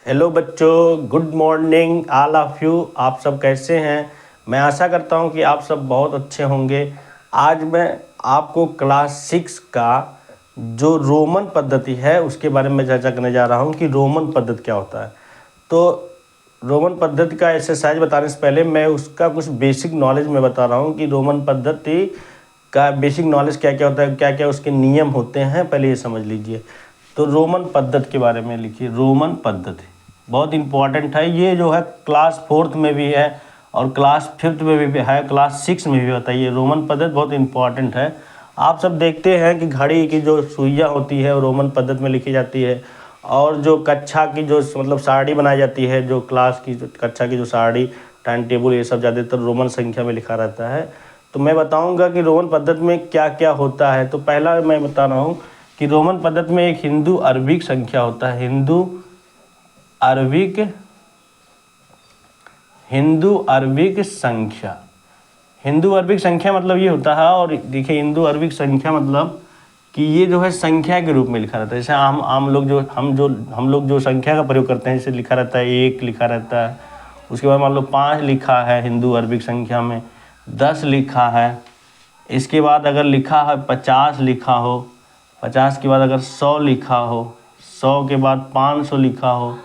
Hello बच्चों, good morning all of you. आप सब कैसे हैं? मैं आशा करता हूं कि आप सब बहुत अच्छे होंगे। आज मैं आपको क्लास 6 का जो रोमन पद्धति है उसके बारे में चर्चा करने जा रहा हूं कि रोमन पद्धति क्या होता है। तो रोमन पद्धति का एक्सरसाइज बताने से पहले मैं उसका कुछ बेसिक नॉलेज मैं बता रहा हूं कि रोमन पद्धति का बेसिक नॉलेज क्या क्या होता है, क्या क्या उसके नियम होते हैं, पहले ये समझ लीजिए। तो रोमन पद्धति के बारे में लिखिए। रोमन पद्धति बहुत इंपॉर्टेंट है। ये जो है क्लास 4th में भी है और क्लास 5th में भी है, क्लास 6 में भी होता है। ये रोमन पद्धति बहुत इंपॉर्टेंट है। आप सब देखते हैं कि घड़ी की जो सुइयाँ होती है वो रोमन पद्धति में लिखी जाती है, और जो कक्षा की जो मतलब सारणी बनाई जाती है, जो क्लास की जो कक्षा की जो सारणी, टाइम टेबल, ये सब ज़्यादातर रोमन संख्या में लिखा रहता है। तो मैं बताऊंगा कि रोमन पद्धति में क्या क्या होता है। तो पहला मैं बता रहा हूँ कि रोमन पद्धति में एक हिंदू अरबिक संख्या होता है। हिंदू अरबिक संख्या मतलब ये होता है। और देखिए, हिंदू अरबिक संख्या मतलब कि ये जो है संख्या के रूप में लिखा रहता है। जैसे हम लोग जो संख्या का प्रयोग करते हैं, जैसे लिखा रहता है 1 लिखा रहता है, उसके बाद मान लो 5 लिखा है हिंदू अरबिक संख्या में, 10 लिखा है, इसके बाद अगर लिखा है 50 लिखा हो, 50 के बाद अगर 100 लिखा हो, 100 के बाद 500 लिखा हो,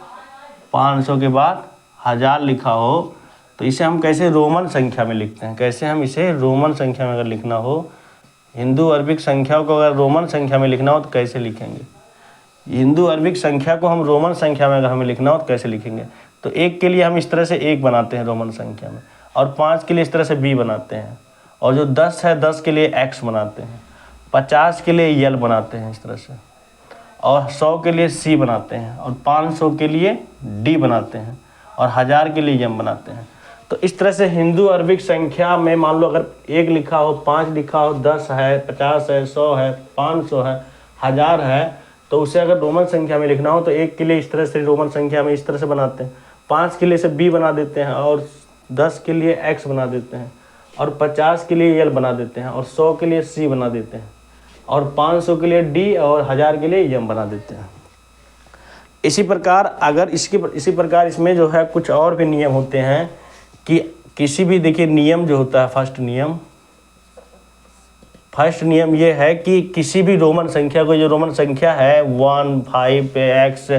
500 के बाद 1000 लिखा हो, तो इसे हम कैसे रोमन संख्या में लिखते हैं। कैसे हम इसे रोमन संख्या में अगर लिखना हो, हिंदू अरबिक संख्या को अगर रोमन संख्या में लिखना हो तो कैसे लिखेंगे। हिंदू अरबिक संख्या को हम रोमन संख्या में अगर हमें लिखना हो तो कैसे लिखेंगे। तो 1 के लिए हम इस तरह से 1 बनाते हैं रोमन संख्या में, और 5 के लिए इस तरह से B बनाते हैं, और जो 10 है 10 के लिए X बनाते हैं, 50 के लिए L बनाते हैं इस तरह से, और 100 के लिए C बनाते हैं, और 500 के लिए D बनाते हैं, और 1000 के लिए M बनाते हैं। तो इस तरह से हिंदू अरबिक संख्या में मान लो अगर 1 लिखा हो, 5 लिखा हो, 10 है, 50 है, 100 है, 500 है, 1000 है, तो उसे अगर रोमन संख्या में लिखना हो तो 1 के लिए इस तरह से रोमन संख्या में इस तरह से बनाते हैं, 5 के लिए इसे B बना देते हैं, और 10 के लिए X बना देते हैं, और 50 के लिए L बना देते हैं, और 100 के लिए C बना देते हैं, और 500 के लिए D, और 1000 के लिए M बना देते हैं। इसी प्रकार इसमें जो है कुछ और भी नियम होते हैं कि किसी भी, देखिए नियम जो होता है, फर्स्ट नियम ये है कि किसी भी रोमन संख्या को, जो रोमन संख्या है 1, 5, X,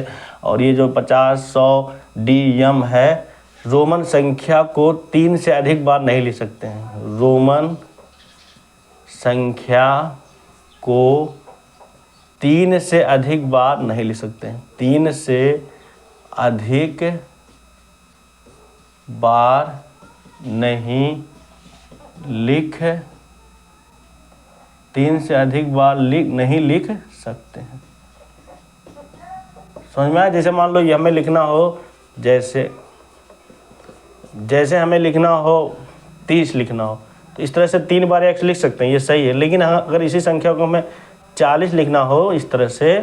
और ये जो 50, 100, D, M है, रोमन संख्या को 3 से अधिक बार नहीं लिख सकते हैं। रोमन संख्या को 3 से अधिक बार नहीं लिख सकते हैं। 3 से अधिक बार नहीं लिख सकते हैं। समझ में आया? जैसे मान लो ये हमें लिखना हो, जैसे हमें लिखना हो 30 लिखना हो, तो इस तरह से 3 बार X लिख सकते हैं, ये सही है। लेकिन अगर इसी संख्या को हमें 40 लिखना हो इस तरह से,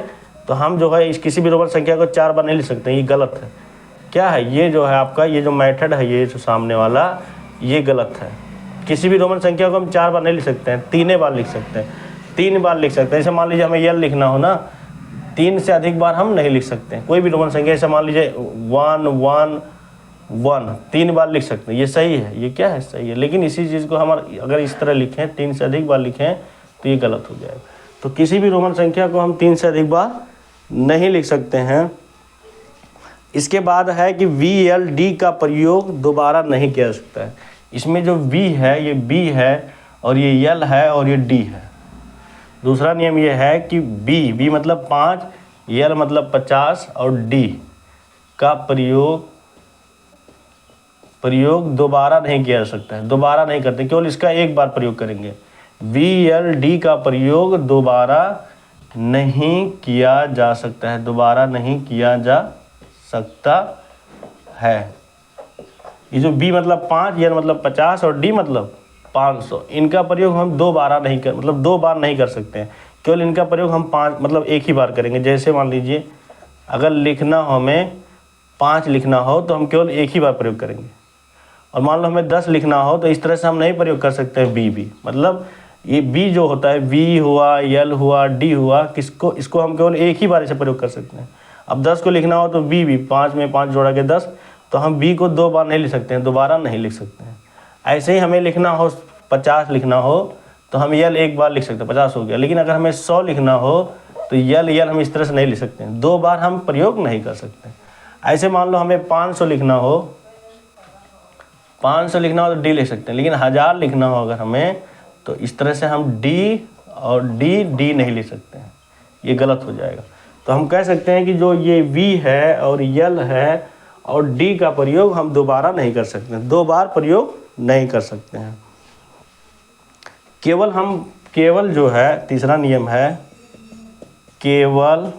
तो हम जो है किसी भी रोमन संख्या को 4 बार नहीं लिख सकते हैं। ये गलत है। क्या है ये जो है आपका, ये जो मेथड है, ये जो सामने वाला, ये गलत है। किसी भी रोमन संख्या को हम 4 बार नहीं लिख सकते हैं, 3 बार लिख सकते हैं। 3 बार लिख सकते हैं। जैसे मान लीजिए हमें L लिखना हो ना, 3 से अधिक बार हम नहीं लिख सकते हैं कोई भी रोमन संख्या। जैसे मान लीजिए 1, 1, 1, 3 बार लिख सकते हैं, ये सही है। ये क्या है? सही है। लेकिन इसी चीज़ को हम अगर इस तरह लिखें, 3 से अधिक बार लिखें, तो ये गलत हो जाएगा। तो किसी भी रोमन संख्या को हम 3 से अधिक बार नहीं लिख सकते हैं। इसके बाद है कि VLD का प्रयोग दोबारा नहीं किया जा सकता है। इसमें जो V है, ये B है, और ये L है, और ये D है। दूसरा नियम ये है कि B मतलब 5, L मतलब 50, और D का प्रयोग दोबारा नहीं किया जा सकता है। दोबारा नहीं करते, केवल इसका एक बार प्रयोग करेंगे। VLD का प्रयोग दोबारा नहीं किया जा सकता है। दोबारा नहीं किया जा सकता है। ये जो B मतलब 5, L मतलब 50, और D मतलब 500, इनका प्रयोग हम दो बार नहीं कर सकते हैं। केवल इनका प्रयोग हम 5 मतलब एक ही बार करेंगे। जैसे मान लीजिए अगर लिखना हो, हमें 5 लिखना हो, तो हम केवल एक ही बार प्रयोग करेंगे। और मान लो हमें 10 लिखना हो, तो इस तरह से हम नहीं प्रयोग कर सकते हैं B। मतलब ये B जो होता है, V हुआ, L हुआ, D हुआ, इसको हम केवल एक ही बार से प्रयोग कर सकते हैं। अब 10 को लिखना हो तो बी 5 में 5 जोड़ा के 10, तो हम बी को 2 बार नहीं लिख सकते हैं, दोबारा नहीं लिख सकते हैं। ऐसे ही हमें लिखना हो 50 लिखना हो तो हम यल एक बार लिख सकते हैं, 50 हो गया। लेकिन अगर हमें 100 लिखना हो तो यल हम इस तरह से नहीं लिख सकते हैं, 2 बार हम प्रयोग नहीं कर सकते। ऐसे मान लो हमें 500 लिखना हो, 500 लिखना हो तो डी लिख सकते हैं, लेकिन 1000 लिखना हो अगर हमें तो इस तरह से हम डी और डी नहीं लिख सकते हैं, ये गलत हो जाएगा। तो हम कह सकते हैं कि जो ये वी है और यल है और डी का प्रयोग हम दोबारा नहीं कर सकते हैं, 2 बार प्रयोग नहीं कर सकते हैं। केवल जो है तीसरा नियम है, केवल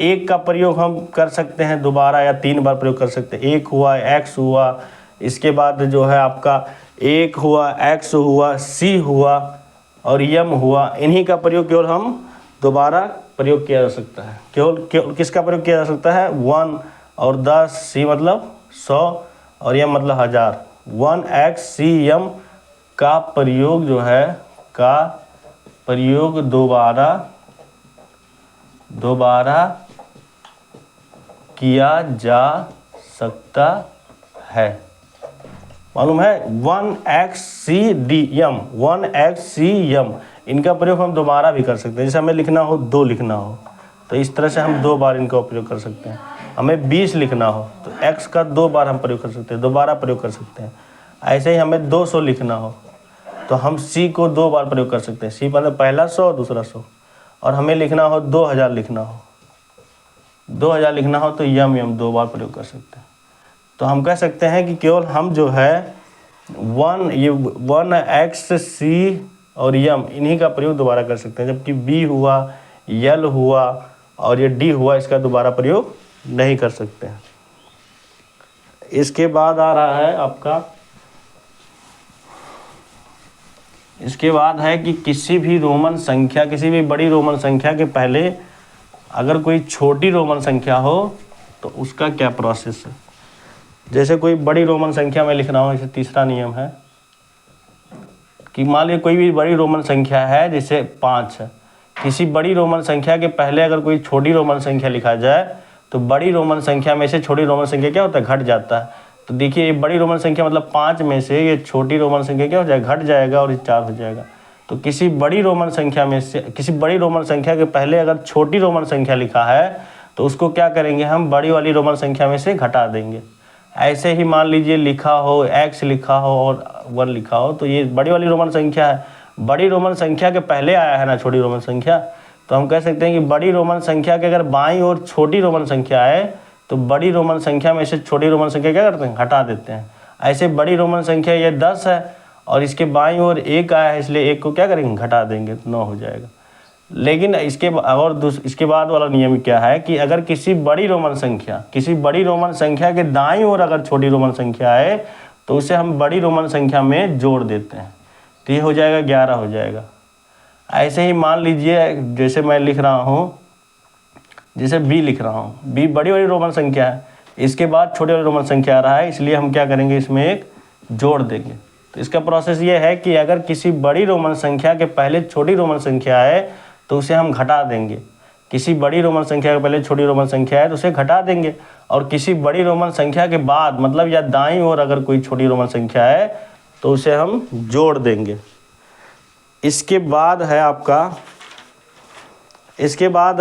एक का प्रयोग हम कर सकते हैं दोबारा या 3 बार प्रयोग कर सकते हैं। एक हुआ, एक्स हुआ, इसके बाद जो है आपका एक हुआ, एक्स हुआ, सी हुआ और यम हुआ, इन्हीं का प्रयोग केवल हम दोबारा प्रयोग किया जा सकता है। केवल किसका प्रयोग किया जा सकता है? 1 और 10, सी मतलब 100 और यम मतलब 1000। 1 एक्स सी यम का प्रयोग जो है दोबारा किया जा सकता है। मालूम है? 1 एक्स सी डी यम, 1 एक्स सी यम, इनका प्रयोग हम दोबारा भी कर सकते हैं। जैसे हमें लिखना हो 2 लिखना हो तो इस तरह से हम 2 बार इनका प्रयोग कर सकते हैं। हमें 20 लिखना हो तो x का 2 बार हम प्रयोग कर सकते हैं, दोबारा प्रयोग कर सकते हैं। ऐसे ही हमें 200 लिखना हो तो हम c को 2 बार प्रयोग कर सकते हैं, c मतलब पहला 100 दूसरा 100। और हमें लिखना हो 2000 लिखना हो तो यम 2 बार प्रयोग कर सकते हैं। तो हम कह सकते हैं कि केवल हम जो है 1 एक्स सी और यम इन्हीं का प्रयोग दोबारा कर सकते हैं, जबकि बी हुआ, यल हुआ और ये डी हुआ, इसका दोबारा प्रयोग नहीं कर सकते हैं। इसके बाद आ रहा है आपका, इसके बाद है कि किसी भी बड़ी रोमन संख्या के पहले अगर कोई छोटी रोमन संख्या हो तो उसका क्या प्रोसेस है। जैसे कोई बड़ी रोमन संख्या में लिख रहा हूँ, जैसे तीसरा नियम है कि मान लीजिए कोई भी बड़ी रोमन संख्या है, जैसे 5 है। किसी बड़ी रोमन संख्या के पहले अगर कोई छोटी रोमन संख्या लिखा जाए तो बड़ी रोमन संख्या में से छोटी रोमन संख्या क्या होता है? घट जाता है। तो देखिए ये बड़ी रोमन संख्या मतलब 5 में से ये छोटी रोमन संख्या क्या हो जाएगा? घट जाएगा और ये 4 हो जाएगा। तो किसी बड़ी रोमन संख्या के पहले अगर छोटी रोमन संख्या लिखा है तो उसको क्या करेंगे? हम बड़ी वाली रोमन संख्या में से घटा देंगे। ऐसे ही मान लीजिए लिखा हो x लिखा हो और 1 लिखा हो तो ये बड़ी वाली रोमन संख्या है। बड़ी रोमन संख्या के पहले आया है ना छोटी रोमन संख्या, तो हम कह सकते हैं कि बड़ी रोमन संख्या के अगर बाईं ओर छोटी रोमन संख्या आए तो बड़ी रोमन संख्या में से छोटी रोमन संख्या क्या करते हैं? घटा देते हैं। ऐसे बड़ी रोमन संख्या ये 10 है और इसके बाईं ओर 1 आया है, इसलिए 1 को क्या करेंगे? घटा देंगे तो 9 हो जाएगा। लेकिन इसके बाद वाला नियम क्या है कि अगर किसी बड़ी रोमन संख्या के दाईं ओर अगर छोटी रोमन संख्या आए तो उसे हम बड़ी रोमन संख्या में जोड़ देते हैं, तो ये हो जाएगा 11 हो जाएगा। ऐसे ही मान लीजिए जैसे मैं लिख रहा हूँ, जैसे बी लिख रहा हूँ, बी बड़ी वाली रोमन संख्या है, इसके बाद छोटी वाली रोमन संख्या आ रहा है, इसलिए हम क्या करेंगे? इसमें एक जोड़ देंगे। तो इसका प्रोसेस ये है कि अगर किसी बड़ी रोमन संख्या के पहले छोटी रोमन संख्या आए तो उसे हम घटा देंगे। किसी बड़ी रोमन संख्या के पहले छोटी रोमन संख्या है तो उसे घटा देंगे, और किसी बड़ी रोमन संख्या के बाद मतलब या दाईं ओर अगर कोई छोटी रोमन संख्या है तो उसे हम जोड़ देंगे। इसके बाद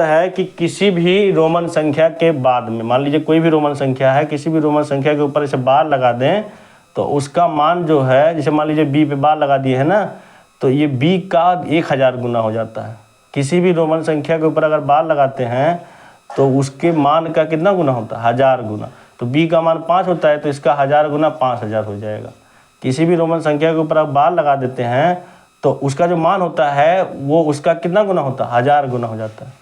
है कि किसी भी रोमन संख्या के बाद में, मान लीजिए कोई भी रोमन संख्या है, किसी भी रोमन संख्या के ऊपर इसे बार लगा दें तो उसका मान जो है, जैसे मान लीजिए बी पे बार लगा दिए है ना, तो ये बी का 1000 गुना हो जाता है। किसी भी रोमन संख्या के ऊपर अगर बार लगाते हैं तो उसके मान का कितना गुना होता है? 1000 गुना। तो बी का मान 5 होता है तो इसका 1000 गुना 5000 हो जाएगा। किसी भी रोमन संख्या के ऊपर आप बार लगा देते हैं तो उसका जो मान होता है वो उसका कितना गुना होता है? 1000 गुना हो जाता है।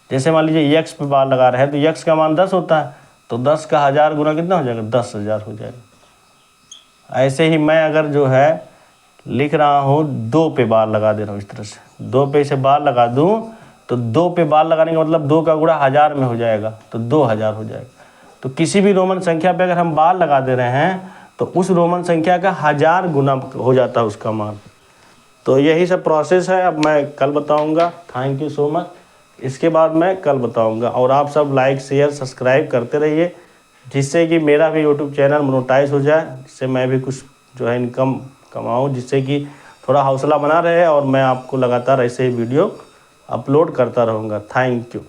जैसे मान लीजिए x पे बार लगा रहे हैं तो x का मान 10 होता है, तो 10 का 1000 गुना कितना हो जाएगा? 10,000 हो जाएगा। ऐसे ही मैं अगर जो है लिख रहा हूँ 2 पे बार लगा दे रहा हूँ, इस तरह से 2 पे इसे बार लगा दूँ तो 2 पे बार लगाने का मतलब 2 का गुणा 1000 में हो जाएगा, तो 2000 हो जाएगा। तो किसी भी रोमन संख्या पे अगर हम बार लगा दे रहे हैं तो उस रोमन संख्या का 1000 गुना हो जाता है उसका मान। तो यही सब प्रोसेस है, अब मैं कल बताऊंगा। Thank you so much. इसके बाद मैं कल बताऊंगा। और आप सब लाइक शेयर सब्सक्राइब करते रहिए, जिससे कि मेरा भी यूट्यूब चैनल मोनेटाइज हो जाए, जिससे मैं भी कुछ जो है इनकम कमाऊँ, जिससे कि थोड़ा हौसला बना रहे और मैं आपको लगातार ऐसे ही वीडियो अपलोड करता रहूँगा। Thank you.